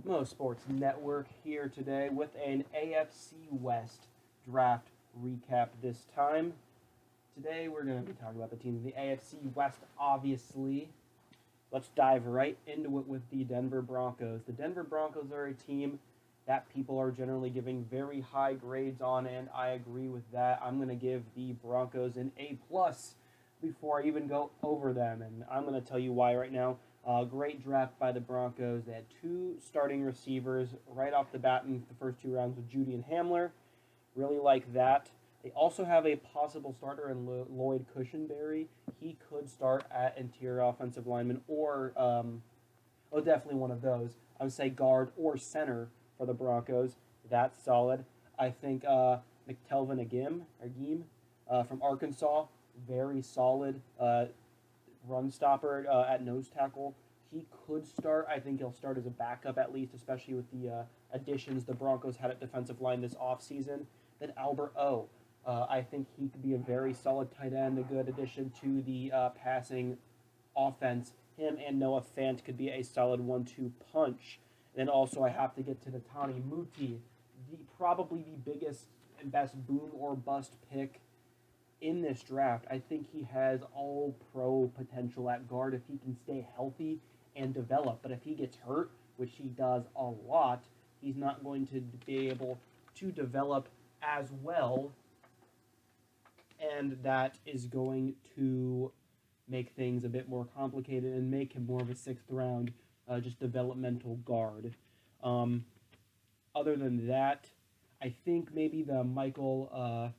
Mo Sports Network here today with an AFC West draft recap this time. Today we're going to be talking about the teams in the AFC West, obviously. Let's dive right into it with the Denver Broncos. The Denver Broncos are a team that people are generally giving very high grades on, and I agree with that. I'm going to give the Broncos an A+ before I even go over them, and I'm going to tell you why right now. Great draft by the Broncos. They had two starting receivers right off the bat in the first two rounds with Judy and Hamler. Really like that. They also have a possible starter in Lloyd Cushenberry. He could start at interior offensive lineman or, definitely one of those. I would say guard or center for the Broncos. That's solid. I think McTelvin Agim from Arkansas, very solid run stopper at nose tackle. He could start. I think he'll start as a backup at least, especially with the additions the Broncos had at defensive line this offseason. Then Albert O. I think he could be a very solid tight end, a good addition to the passing offense. Him and Noah Fant could be a solid 1-2 punch. And then also I have to get to Netane Muti, probably the biggest and best boom or bust pick in this draft. I think he has all pro potential at guard if he can stay healthy and develop. But if he gets hurt, which he does a lot, he's not going to be able to develop as well. And that is going to make things a bit more complicated and make him more of a sixth round, just developmental guard. Other than that, I think maybe the Michael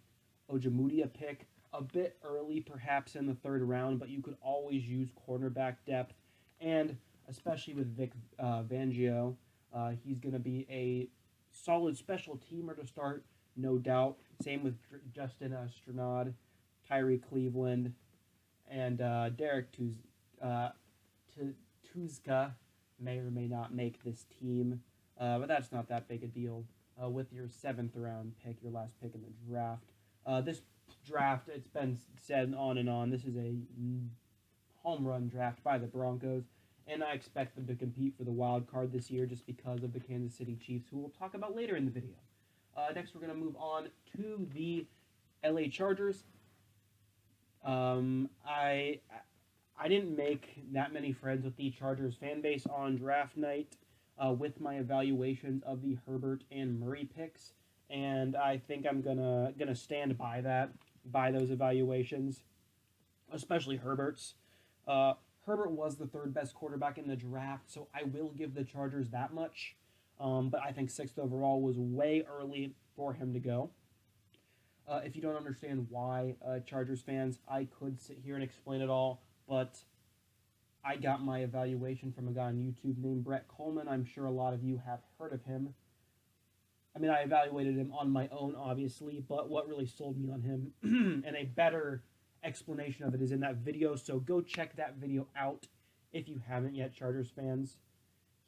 Ojemudia pick a bit early, perhaps in the third round, but you could always use cornerback depth, and especially with Vic Fangio, he's going to be a solid special teamer to start, no doubt. Same with Justin Strnad, Tyree Cleveland, and Derek Tuzka may or may not make this team, but that's not that big a deal. With your seventh round pick, your last pick in the draft. This draft, it's been said on and on, this is a home run draft by the Broncos, and I expect them to compete for the wild card this year just because of the Kansas City Chiefs, who we'll talk about later in the video. Next, we're going to move on to the LA Chargers. I didn't make that many friends with the Chargers fan base on draft night with my evaluations of the Herbert and Murray picks, and I think I'm gonna stand by those evaluations, especially Herbert's. Herbert was the third best quarterback in the draft, so I will give the Chargers that much. But I think sixth overall was way early for him to go. If you don't understand why, Chargers fans, I could sit here and explain it all, but I got my evaluation from a guy on YouTube named Brett Coleman. I'm sure a lot of you have heard of him. I mean, I evaluated him on my own, obviously, but what really sold me on him, and a better explanation of it is in that video, so go check that video out if you haven't yet, Chargers fans.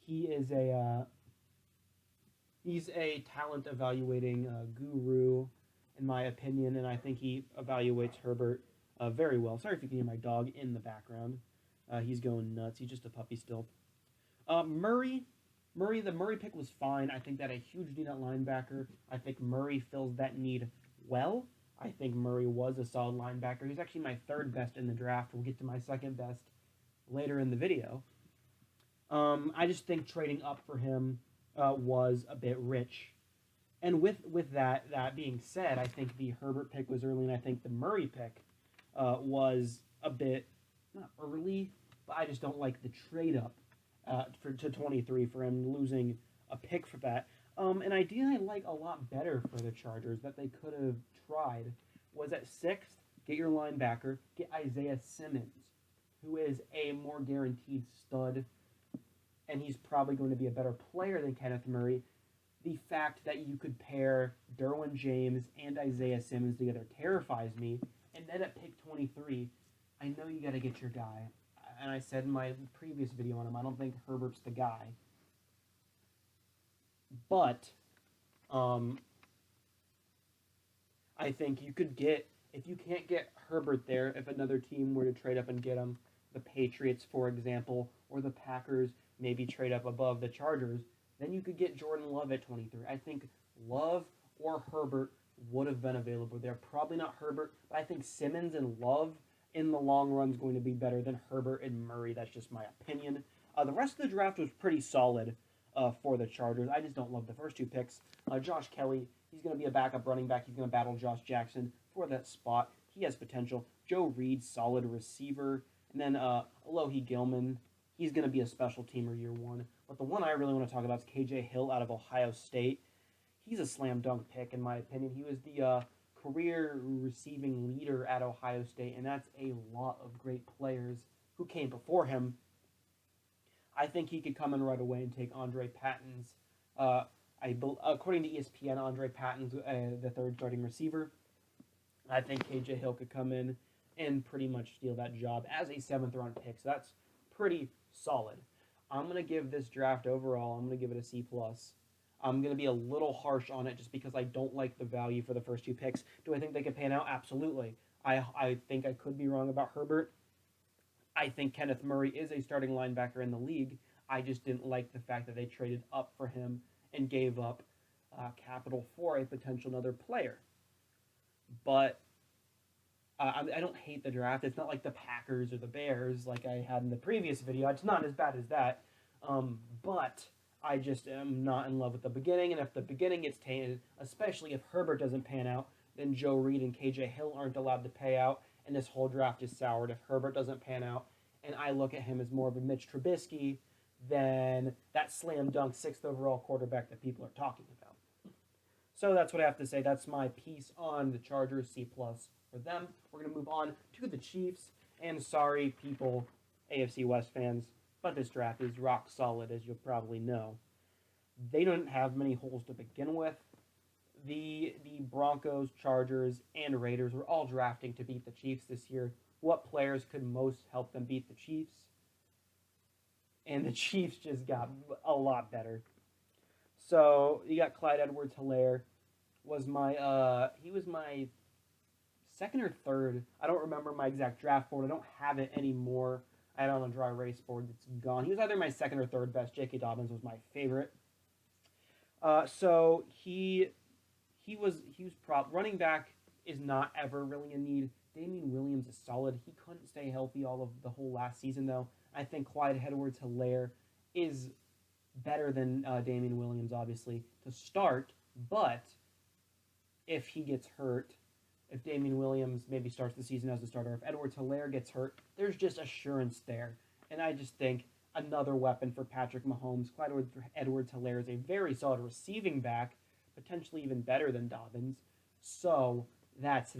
He's a talent evaluating guru, in my opinion, and I think he evaluates Herbert very well. Sorry if you can hear my dog in the background. He's going nuts. He's just a puppy still. The Murray pick was fine. I think that a huge need at linebacker. I think Murray fills that need well. I think Murray was a solid linebacker. He's actually my third best in the draft. We'll get to my second best later in the video. I just think trading up for him was a bit rich. And with that being said, I think the Herbert pick was early, and I think the Murray pick was a bit, not early, but I just don't like the trade up to 23 for him, losing a pick for that. An idea I like a lot better for the Chargers that they could have tried was at sixth, get your linebacker, get Isaiah Simmons, who is a more guaranteed stud, and he's probably going to be a better player than Kenneth Murray. The fact that you could pair Derwin James and Isaiah Simmons together terrifies me. And then at pick 23, I know you got to get your guy. And I said in my previous video on him, I don't think Herbert's the guy. But I think you could get, if you can't get Herbert there, if another team were to trade up and get him, the Patriots, for example, or the Packers maybe trade up above the Chargers, Then you could get Jordan Love at 23. I think Love or Herbert would have been available there. Probably not Herbert, but I think Simmons and Love in the long run is going to be better than Herbert and Murray. That's just my opinion. The rest of the draft was pretty solid for the Chargers. I just don't love the first two picks. Josh Kelly, he's going to be a backup running back. He's going to battle Josh Jackson for that spot. He has potential. Joe Reed, solid receiver. And then Alohi Gilman, he's going to be a special teamer year one. But the one I really want to talk about is KJ Hill out of Ohio State. He's a slam dunk pick, in my opinion. He was the career receiving leader at Ohio State, and that's a lot of great players who came before him. I think he could come in right away and take Andre Patton's. According to ESPN, Andre Patton's the third starting receiver. I think KJ Hill could come in and pretty much steal that job as a seventh round pick. So that's pretty solid. I'm going to give this draft overall, I'm going to give it a C+. I'm going to be a little harsh on it just because I don't like the value for the first two picks. Do I think they could pan out? Absolutely. I think I could be wrong about Herbert. I think Kenneth Murray is a starting linebacker in the league. I just didn't like the fact that they traded up for him and gave up capital for a potential another player. But I don't hate the draft. It's not like the Packers or the Bears like I had in the previous video. It's not as bad as that. But I just am not in love with the beginning. And if the beginning gets tainted, especially if Herbert doesn't pan out, then Joe Reed and KJ Hill aren't allowed to pay out. And this whole draft is soured if Herbert doesn't pan out. And I look at him as more of a Mitch Trubisky than that slam dunk 6th overall quarterback that people are talking about. So that's what I have to say. That's my piece on the Chargers, C+ for them. We're going to move on to the Chiefs. And sorry, people, AFC West fans, but this draft is rock solid, as you'll probably know. They don't have many holes to begin with. The Broncos, Chargers, and Raiders were all drafting to beat the Chiefs this year. What players could most help them beat the Chiefs? And the Chiefs just got a lot better. So you got Clyde Edwards-Helaire. He was my second or third. I don't remember my exact draft board. I don't have it anymore. I had it on a dry erase board that's gone. He was either my second or third best. J.K. Dobbins was my favorite. So he was running back is not ever really a need. Damian Williams is solid. He couldn't stay healthy all of the whole last season though. I think Clyde Edwards-Helaire is better than Damian Williams obviously to start, but if he gets hurt, if Damian Williams maybe starts the season as a starter, if Edwards-Helaire gets hurt, there's just assurance there. And I just think another weapon for Patrick Mahomes. Clyde Edwards-Helaire is a very solid receiving back, potentially even better than Dobbins. So that's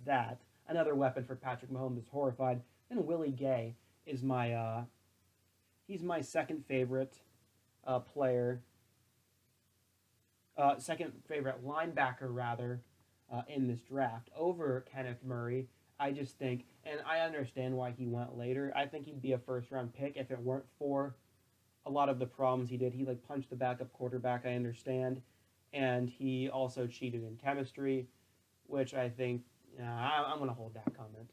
that. Another weapon for Patrick Mahomes is horrified. Then Willie Gay is he's my second favorite player. Second favorite linebacker, rather, in this draft over Kenneth Murray. I just think, and I understand why he went later. I think he'd be a first-round pick if it weren't for a lot of the problems he did. He punched the backup quarterback, I understand, and he also cheated in chemistry, which I think I'm going to hold that comment.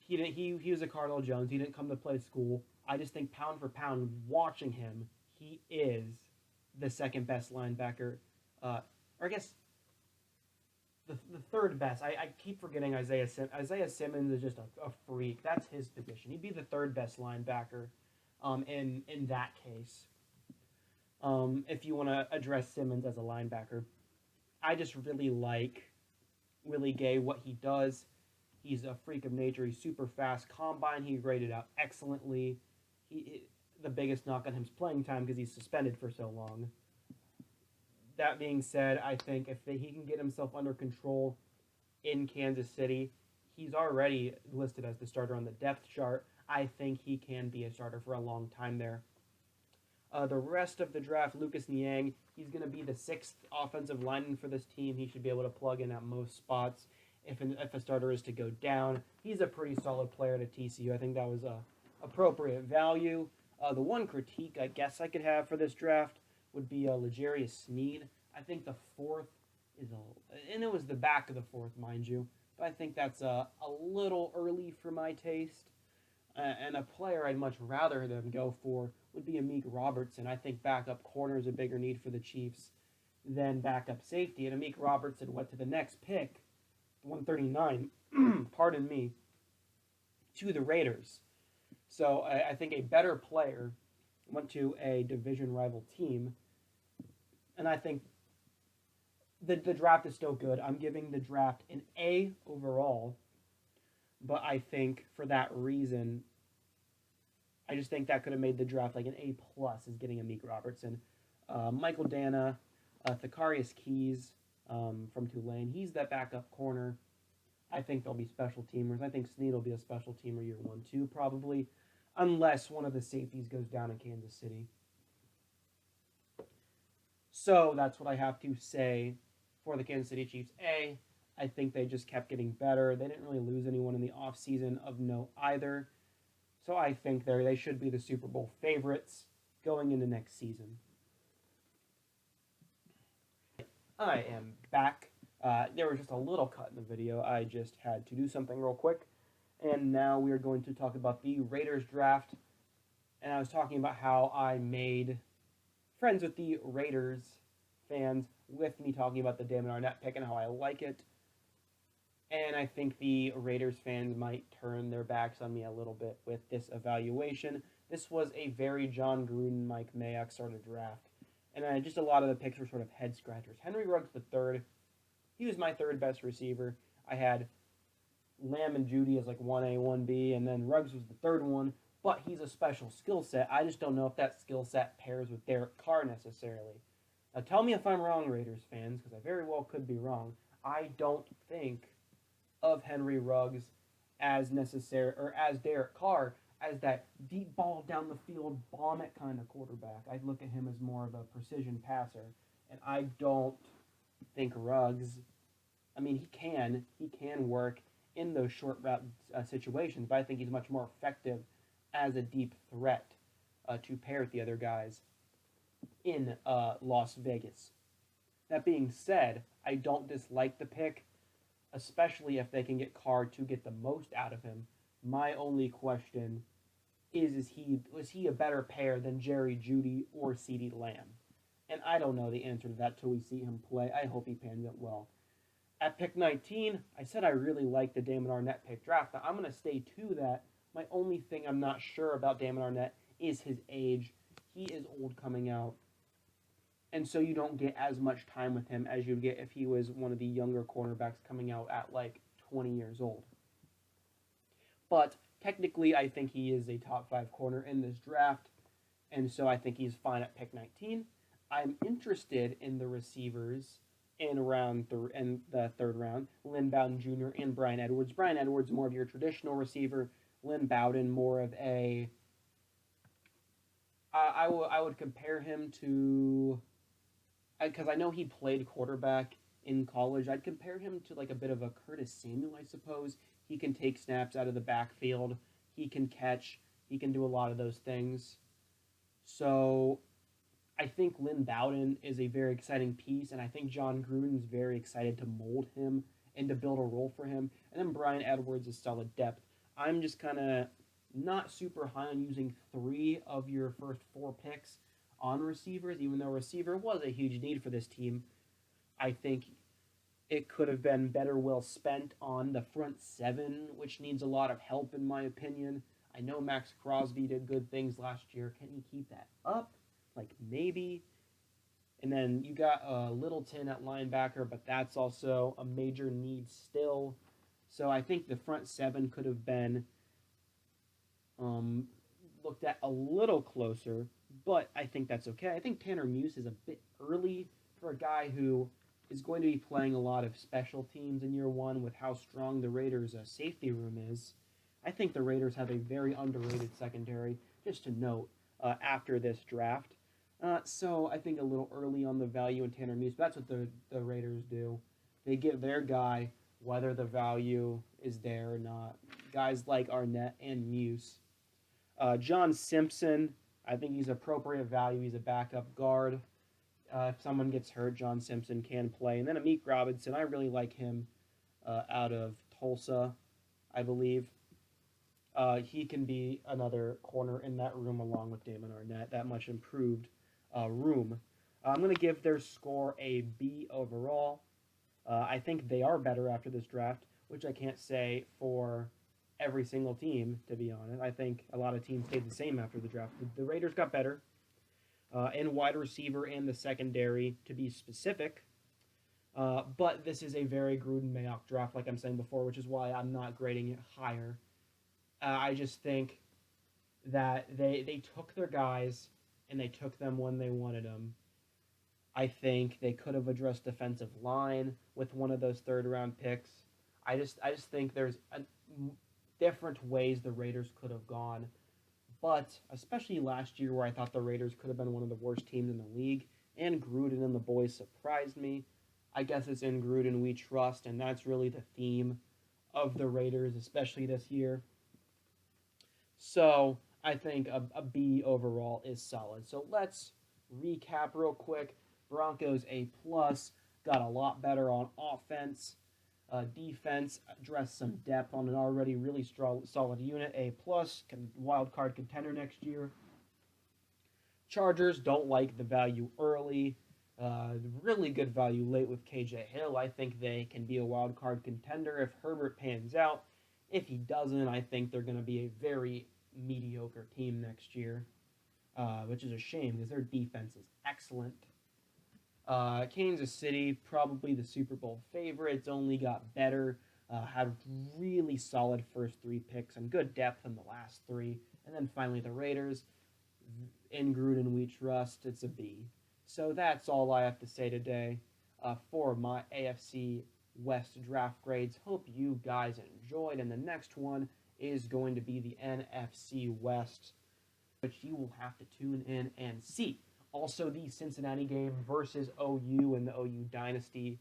He was a Cardinal Jones. He didn't come to play school. I just think pound for pound, watching him, he is the second best linebacker, or I guess the third best. I keep forgetting Isaiah Simmons. Isaiah Simmons is just a freak. That's his position. He'd be the third best linebacker in that case. If you want to address Simmons as a linebacker. I just really like Willie Gay, what he does. He's a freak of nature. He's super fast. Combine, he graded out excellently. The biggest knock on him is playing time because he's suspended for so long. That being said, I think if he can get himself under control in Kansas City, he's already listed as the starter on the depth chart. I think he can be a starter for a long time there. The rest of the draft, Lucas Niang, he's going to be the 6th offensive lineman for this team. He should be able to plug in at most spots if a starter is to go down. He's a pretty solid player to TCU. I think that was a appropriate value. The one critique I guess I could have for this draft would be L'Jarius Sneed. I think the 4th is and it was the back of the 4th, mind you, but I think that's a little early for my taste. And a player I'd much rather them go for would be Amik Robertson. I think backup corner is a bigger need for the Chiefs than backup safety. And Amik Robertson went to the next pick, 139, pardon me, to the Raiders. So I think a better player went to a division rival team. And I think the draft is still good. I'm giving the draft an A overall. But I think for that reason, I just think that could have made the draft like an A plus is getting Amik Robertson. Michael Dana, Thakarius Keys from Tulane. He's that backup corner. I think they'll be special teamers. I think Snead will be a special teamer year 1, 2, probably, unless one of the safeties goes down in Kansas City. So that's what I have to say for the Kansas City Chiefs. A, I think they just kept getting better. They didn't really lose anyone in the offseason of note either. So I think they should be the Super Bowl favorites going into next season. I am back. There was just a little cut in the video. I just had to do something real quick. And now we are going to talk about the Raiders draft. And I was talking about how I made friends with the Raiders fans with me talking about the Damon Arnette pick and how I like it. And I think the Raiders fans might turn their backs on me a little bit with this evaluation. This was a very John Gruden, Mike Mayock sort of draft. And just a lot of the picks were sort of head scratchers. Henry Ruggs III, he was my third best receiver. I had Lamb and Judy as like 1A, 1B, and then Ruggs was the third one. But he's a special skill set. I just don't know if that skill set pairs with Derek Carr necessarily. Now tell me if I'm wrong, Raiders fans, because I very well could be wrong. I don't think of Henry Ruggs as necessary, or as Derek Carr, as that deep ball down the field, bomb it kind of quarterback. I look at him as more of a precision passer, and I don't think Ruggs, I mean, he can work in those short route situations, but I think he's much more effective as a deep threat to pair with the other guys in Las Vegas. That being said, I don't dislike the pick, especially if they can get Carr to get the most out of him. My only question is he a better pair than Jerry Jeudy or CeeDee Lamb? And I don't know the answer to that till we see him play. I hope he pans out well. At pick 19, I said I really like the Damon Arnette pick draft. Now, I'm going to stay to that. My only thing I'm not sure about Damon Arnette is his age. He is old coming out. And so you don't get as much time with him as you'd get if he was one of the younger cornerbacks coming out at like 20 years old. But technically, I think he is a top 5 corner in this draft. And so I think he's fine at pick 19. I'm interested in the receivers in the third round, Lynn Bowden Jr. and Bryan Edwards. Bryan Edwards, more of your traditional receiver. Lynn Bowden, more of a... I would compare him to... Because I know he played quarterback in college. I'd compare him to like a bit of a Curtis Samuel, I suppose. He can take snaps out of the backfield. He can catch. He can do a lot of those things. So I think Lynn Bowden is a very exciting piece, and I think John Gruden's very excited to mold him and to build a role for him. And then Bryan Edwards is solid depth. I'm just kind of not super high on using 3 of your first 4 picks on receivers, even though receiver was a huge need for this team. I think it could have been better well spent on the front 7, which needs a lot of help in my opinion. I know Max Crosby did good things last year. Can he keep that up? Like, maybe. And then you got Littleton at linebacker, but that's also a major need still. So I think the front 7 could have been looked at a little closer, but I think that's okay. I think Tanner Muse is a bit early for a guy who is going to be playing a lot of special teams in year 1 with how strong the Raiders' safety room is. I think the Raiders have a very underrated secondary, just to note, after this draft. So I think a little early on the value in Tanner Muse. But that's what the Raiders do. They give their guy whether the value is there or not. Guys like Arnette and Muse. John Simpson, I think he's appropriate value. He's a backup guard. If someone gets hurt, John Simpson can play. And then Amik Robinson, I really like him out of Tulsa, I believe. He can be another corner in that room along with Damon Arnett. That much improved room. I'm going to give their score a B overall. I think they are better after this draft, which I can't say for every single team, to be honest. I think a lot of teams stayed the same after the draft. The Raiders got better in wide receiver and the secondary, to be specific. But this is a very Gruden Mayock draft, like I'm saying before, which is why I'm not grading it higher. I just think that they took their guys and they took them when they wanted them. I think they could have addressed defensive line with one of those third round picks. I just think there's different ways the Raiders could have gone, but especially last year where I thought the Raiders could have been one of the worst teams in the league, and Gruden and the boys surprised me. I guess it's in Gruden we trust, and that's really the theme of the Raiders, especially this year. So I think a B overall is solid. So let's recap real quick. Broncos A plus, got a lot better on offense. Defense addressed some depth on an already really strong, solid unit. A plus, wild card contender next year. Chargers don't like the value early. Really good value late with KJ Hill. I think they can be a wild card contender if Herbert pans out. If he doesn't, I think they're going to be a very mediocre team next year, which is a shame because their defense is excellent. Kansas City, probably the Super Bowl favorites, only got better. Had really solid first three picks and good depth in the last three. And then finally the Raiders. In Gruden we trust. It's a B. So that's all I have to say today for my AFC West draft grades. Hope you guys enjoyed. And the next one is going to be the NFC West, which you will have to tune in and see. Also, the Cincinnati game versus OU and the OU Dynasty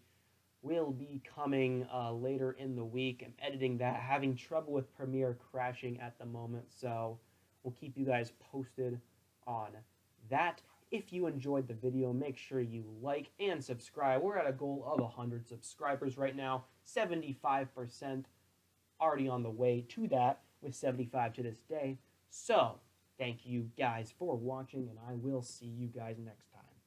will be coming later in the week. I'm editing that, having trouble with Premiere crashing at the moment, so we'll keep you guys posted on that. If you enjoyed the video, make sure you like and subscribe. We're at a goal of 100 subscribers right now, 75% already on the way to that, with 75 to this day. So, thank you guys for watching, and I will see you guys next time.